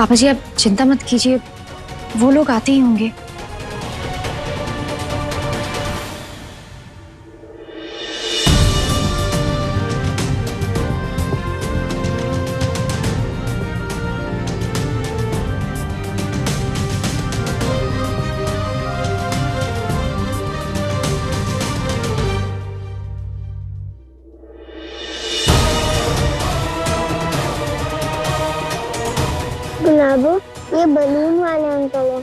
पापा जी आप चिंता मत कीजिए, वो लोग आते ही होंगे। गुलाबो, ये बलून वाले अंकल है।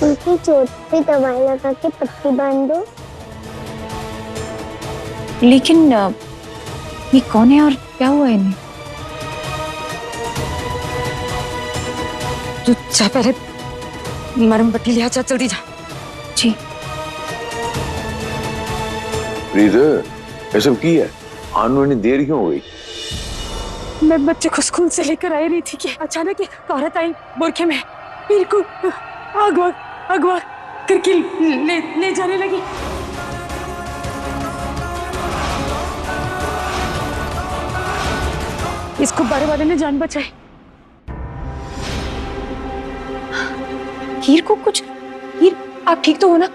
उनकी चोट पे दवाई लगा के पट्टी बांध दो। लेकिन ये कौन है और क्या हुआ इन्हें? तू जा पहले मरहम पट्टी ले आ, जा जल्दी जा। जी ये सब की है? आने ने देर क्यों हो गई? मैं बच्चे को स्कूल से लेकर आई रही थी कि अचानक एक औरत आई बुरखे में, वीर को अगवा करके ले जाने लगी। इसको बारे वाले ने जान बचाई। हीर को कुछ? हीर आप ठीक तो हो ना?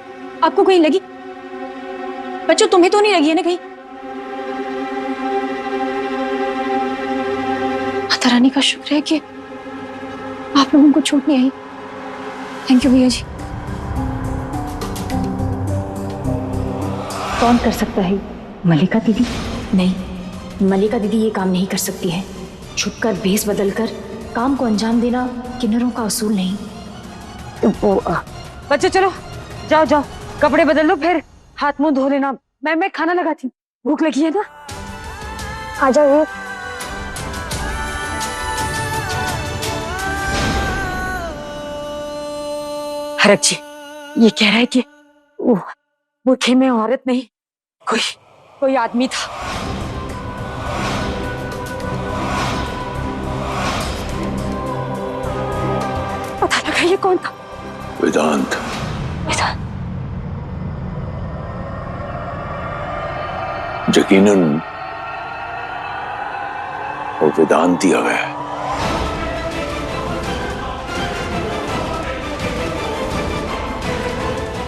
आपको कहीं लगी? बच्चों तुम्हें तो नहीं लगी है ना कहीं? माता रानी का शुक्र है कि आप लोगों को चोट नहीं आई। थैंक यू भैया जी। कौन कर सकता है? मलिका दीदी? नहीं, मलिका दीदी ये काम नहीं कर सकती है। छुपकर भेस बदलकर काम को अंजाम देना किन्नरों का असूल नहीं। बच्चे चलो, जाओ जाओ कपड़े बदल लो, फिर हाथ मुंह धो लेना। मैं खाना लगाती, भूख लगी है ना। आ जाओ। हरक जी ये कह रहा है कि वो बुरखे में औरत नहीं, कोई आदमी था। पता लगा ये कौन था? वेदांत। वेदांत? यकीनन वो वेदांत ही आ गया है।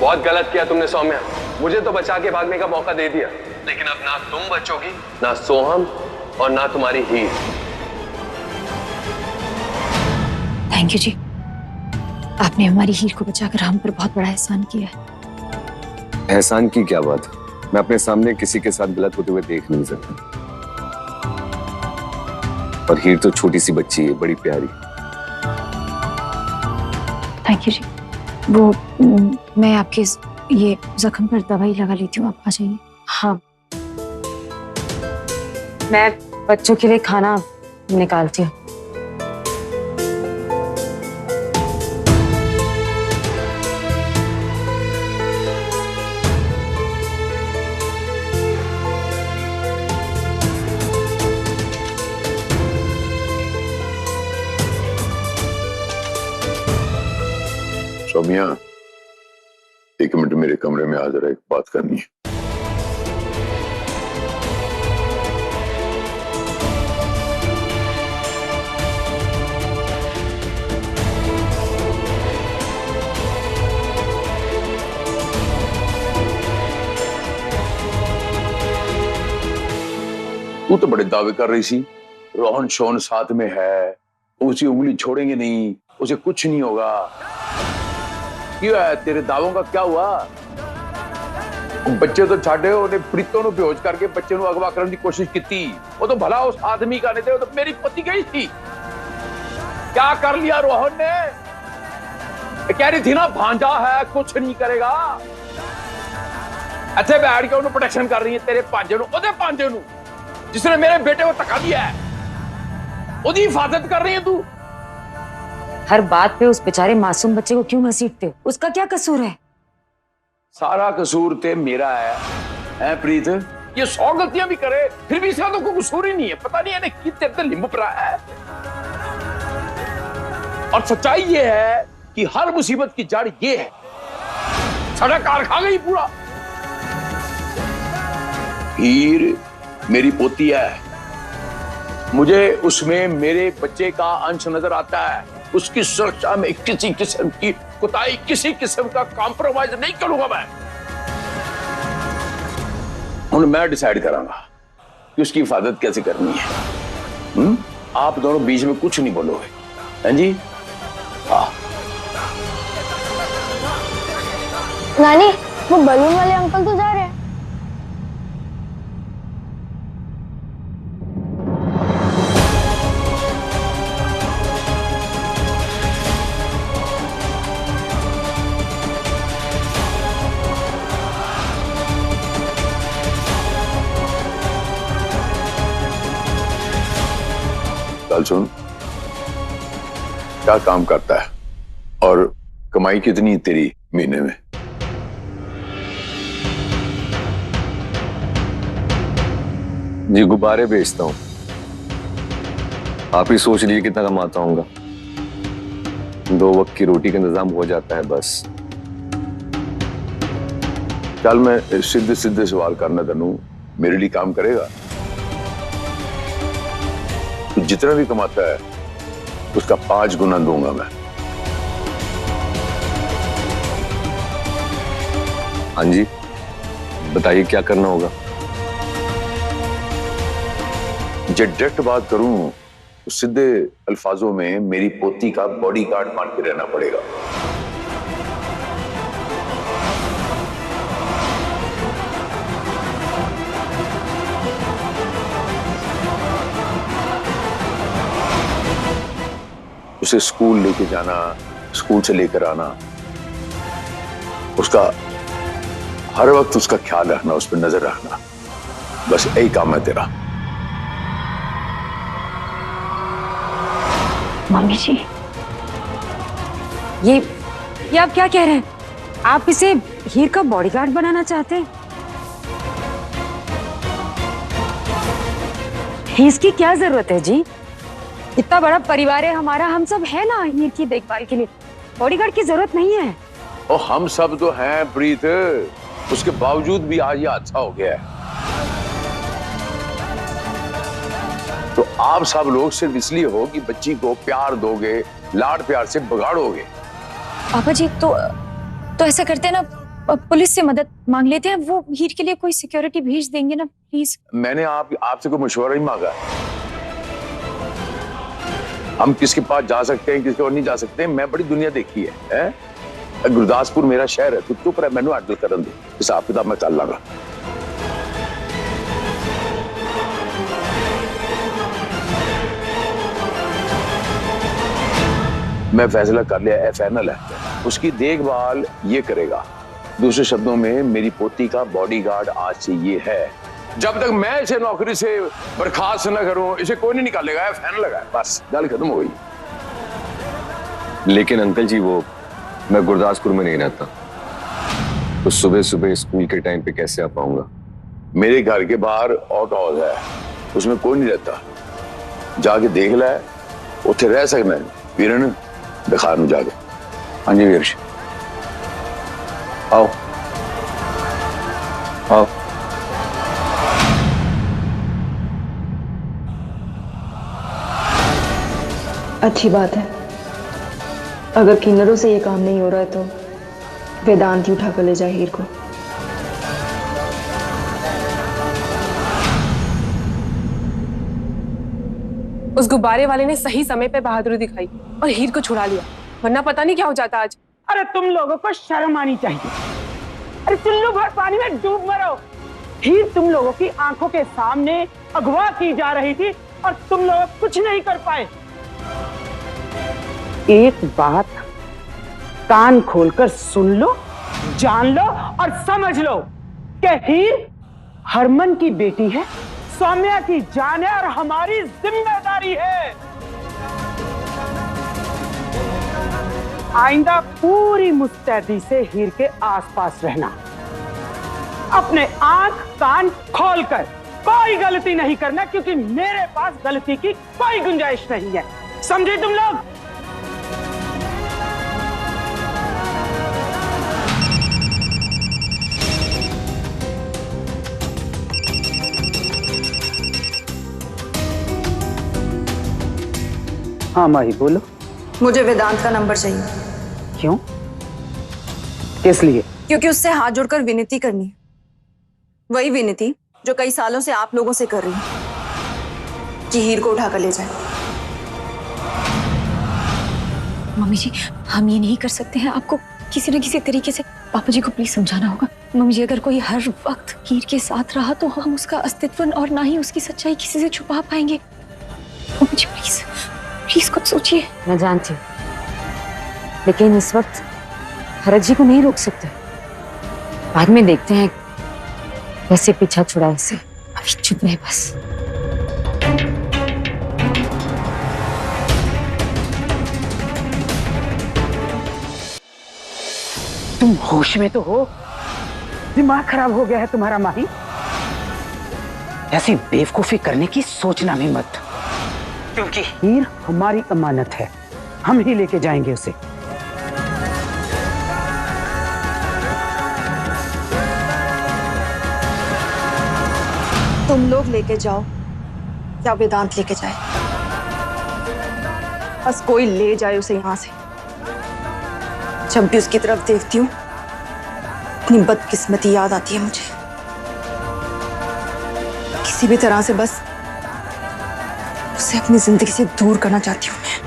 बहुत गलत किया तुमने सौम्या, मुझे तो बचा के भागने का मौका दे दिया, लेकिन अब ना तुम बचोगी, ना सोहम और ना तुम्हारी हीर। थैंक यू जी, आपने हमारी हीर को बचाकर हम पर बहुत बड़ा एहसान किया है। एहसान की क्या बात? मैं अपने सामने किसी के साथ गलत होते हुए देख नहीं सकता। और हीर तो छोटी सी बच्ची है, बड़ी प्यारी। थैंक यू जी। वो मैं आपके ये जख्म पर दवाई लगा लेती हूँ, आप आ जाइए। हाँ, मैं बच्चों के लिए खाना निकालती हूँ। सौम्या, 1 मिनट मेरे कमरे में आ जरा, एक बात करनी है। तू तो बड़े दावे कर रही थी, रोहन शोन साथ में है, उसी उंगली छोड़ेंगे नहीं, उसे कुछ नहीं होगा। क्यों है? तेरे दावों का क्या हुआ? बच्चे तो छाड़े, उन्हें प्रीतों ਨੂੰ बेहोश करके बच्चे ਨੂੰ अगवा करने की कोशिश की थी। वो तो भला उस आदमी का नहीं थे, वो तो मेरी पति गई थी। क्या कर लिया रोहन ने? कह रही थी ना भांजा है, कुछ नहीं करेगा। ਇੱਥੇ बैठ के ਉਹਨੂੰ प्रोटेक्शन कर रही है तेरे भांजे ਨੂੰ, ਉਹਦੇ भांजे ਨੂੰ जिसने मेरे बेटे को धक्का दिया है, ਉਹਦੀ हिफाजत कर रही है तू। हर बात पे उस बेचारे मासूम बच्चे को क्यों घसीटते हो? उसका क्या कसूर है? सारा कसूर ते मेरा है प्रीत। ये 100 गलतियां भी करे फिर भी इसका तो कोई कसूर ही नहीं है। पता नहीं है कि तेरे नींबू पड़ा है। और सच्चाई ये है कि हर मुसीबत की जड़ ये है, सारा कार खा गई पूरा। हीर मेरी पोती है, मुझे उसमें मेरे बच्चे का अंश नजर आता है। उसकी सुरक्षा में किसी किस्म की कोताही, किसी किस्म का कॉम्प्रोमाइज नहीं करूंगा मैं। मैं डिसाइड करूंगा कि उसकी हिफाजत कैसे करनी है। आप दोनों बीच में कुछ नहीं बोलोगे, हैं जी? हाँ। नानी, वो बलून वाले अंकल तो जा रहे हैं। चल सुन, क्या काम करता है और कमाई कितनी तेरी महीने में? जी गुब्बारे बेचता हूँ। आप ही सोच लीजिए कितना कमाता हूँगा। 2 वक्त की रोटी का इंतजाम हो जाता है बस। चल मैं सीधे सीधे सवाल करना तनु, मेरे लिए काम करेगा? तो जितना भी कमाता है उसका 5 गुना दूंगा मैं। हाँ जी, बताइए क्या करना होगा। जो डायरेक्ट बात करूं तो सीधे अल्फाजों में मेरी पोती का बॉडीगार्ड मान के रहना पड़ेगा। उसे स्कूल लेके जाना, स्कूल से लेकर आना, उसका हर वक्त उसका ख्याल रखना, उस पर नजर रखना, बस यही काम है तेरा। मम्मी जी, ये आप क्या कह रहे हैं? आप इसे हीर का बॉडीगार्ड बनाना चाहते हैं? इसकी क्या जरूरत है जी? इतना बड़ा परिवार है हमारा, हम सब है ना हीर की देखभाल के लिए। बॉडीगार्ड की जरूरत नहीं है। और हम सब तो हैं प्रीत, उसके बावजूद भी आज ये हादसा हो गया है। तो आप सब लोग सिर्फ इसलिए हो कि बच्ची को प्यार दोगे, लाड प्यार से बगाड़ोगे। पापा जी तो ऐसा करते हैं ना, पुलिस से मदद मांग लेते हैं, वो हीर के लिए कोई सिक्योरिटी भेज देंगे ना प्लीज। मैंने आपसे कोई मशवरा ही मांगा। हम किसके पास जा सकते हैं, किसके और नहीं जा सकते। मैं बड़ी दुनिया देखी है? गुरदासपुर मेरा शहर है, तू चुप रह, मैनू हैंडल करन दे, हिसाब किताब मैं चल लांगा। मैं फैसला कर लिया है, फाइनल है। उसकी देखभाल ये करेगा। दूसरे शब्दों में मेरी पोती का बॉडीगार्ड आज से ये है। जब तक मैं इसे नौकरी से बर्खास्त न करूं, इसे कोई नहीं निकालेगा। फाइनल लगा, बस गल खत्म हो गई। लेकिन अंकल जी, वो मैं गुरदासपुर में नहीं रहता, तो सुबह सुबह स्कूल के टाइम पे कैसे आ पाऊंगा? मेरे घर के बाहर आउट हाउस है, उसमें कोई नहीं रहता। जाके देख ले, उठे रह सकना है। वीरन दिखा नू जाके। हाँ जी वीर, आओ आओ। अच्छी बात है। अगर किन्नरों से ये काम नहीं हो रहा है तो वेदांत ही उठा कर ले जाए हीर को। उस गुब्बारे वाले ने सही समय पे बहादुरी दिखाई और हीर को छुड़ा लिया, वरना पता नहीं क्या हो जाता आज। अरे तुम लोगों को शर्म आनी चाहिए। अरे चुल्लू भर पानी में डूब मरो। हीर तुम लोगों की आंखों के सामने अगवा की जा रही थी और तुम लोग कुछ नहीं कर पाए। एक बात कान खोलकर सुन लो, जान लो और समझ लो कि हीर हरमन की बेटी है, सौम्या की जान है और हमारी जिम्मेदारी है। आइंदा पूरी मुस्तैदी से हीर के आसपास रहना। अपने आंख कान खोलकर कोई गलती नहीं करना, क्योंकि मेरे पास गलती की कोई गुंजाइश नहीं है। समझे तुम लोग? हाँ माही बोलो। मुझे वेदांत का नंबर चाहिए। क्यों? किस लिए? क्योंकि उससे हाथ जोड़कर विनती करनी है, वही विनती जो कई सालों से आप लोगों से कर रही हूँ कि हीर को उठाकर ले जाए। मम्मी जी, हम ये नहीं कर सकते हैं। आपको किसी न किसी तरीके से पापा जी को प्लीज समझाना होगा। मम्मी जी, अगर कोई हर वक्त हीर के साथ रहा तो हम उसका अस्तित्व और ना ही उसकी सच्चाई किसी से छुपा पाएंगे। मम्मी जी प्लीज प्लीज कुछ सोचिए। मैं जानती हूँ, लेकिन इस वक्त भरत जी को नहीं रोक सकते। बाद में देखते हैं कैसे पीछा छुड़ाए इसे। अभी चुप रहे बस। तुम होश में तो हो? दिमाग खराब हो गया है तुम्हारा माही? ऐसी बेवकूफी करने की सोचना भी मत, क्योंकि हीर हमारी अमानत है, हम ही लेके जाएंगे उसे। तुम लोग लेके जाओ या वेदांत लेके जाए, बस कोई ले जाए उसे यहां से। जब भी उसकी तरफ देखती हूँ अपनी बदकिस्मती याद आती है मुझे। किसी भी तरह से बस उसे अपनी जिंदगी से दूर करना चाहती हूँ मैं।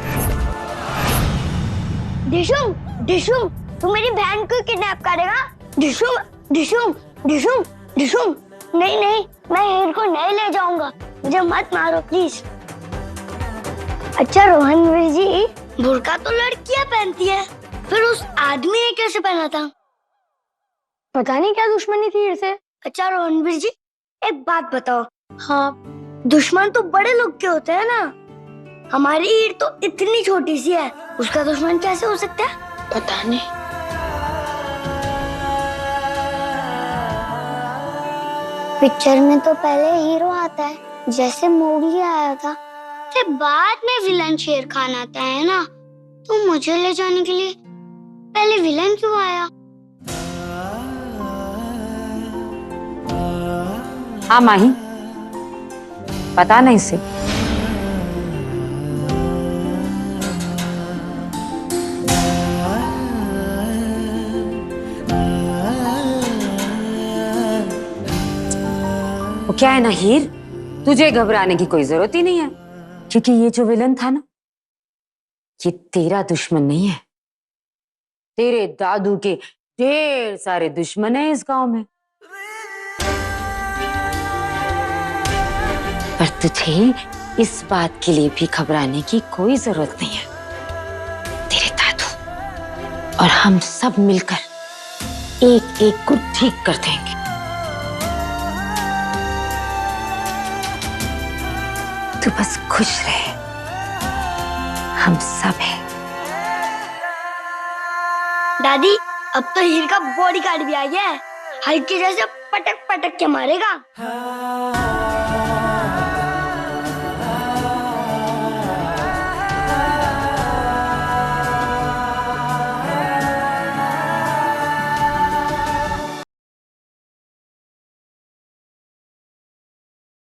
डिशुम, डिशुम, तू मेरी बहन को किडनैप करेगा? डिशुम, डिशुम, डिशुम, डिशुम, नहीं नहीं, मैं हीर को नहीं ले जाऊंगा, मुझे मत मारो प्लीज। अच्छा रोहनवीर जी, बुर्का तो लड़कियां पहनती है, फिर उस आदमी ने कैसे पहना था? पता नहीं क्या दुश्मनी थी हीर से। अच्छा रोहनवीर जी, एक बात बताओ। हाँ, दुश्मन तो बड़े लोग के होते हैं ना, हमारी हीर तो इतनी छोटी सी है, उसका दुश्मन कैसे हो सकता है? पता नहीं। पिक्चर में तो पहले हीरो आता है, जैसे मोगली आया था, फिर बाद में विलन शेर खान आता है ना, तो मुझे ले जाने के लिए पहले विलन क्यों आया? हाँ माही, पता नहीं इसे। वो क्या है ना हीर, तुझे घबराने की कोई जरूरत ही नहीं है, क्योंकि ये जो विलन था ना, ये तेरा दुश्मन नहीं है। तेरे दादू के ढेर सारे दुश्मन हैं इस गांव में। पर तुझे इस बात के लिए भी घबराने की कोई जरूरत नहीं है। तेरे दादू और हम सब मिलकर एक एक को ठीक कर देंगे। तू बस खुश रहे, हम सब हैं। दादी, अब तो हीर का बॉडीगार्ड भी आ गया है, हल्के जैसे पटक पटक के मारेगा।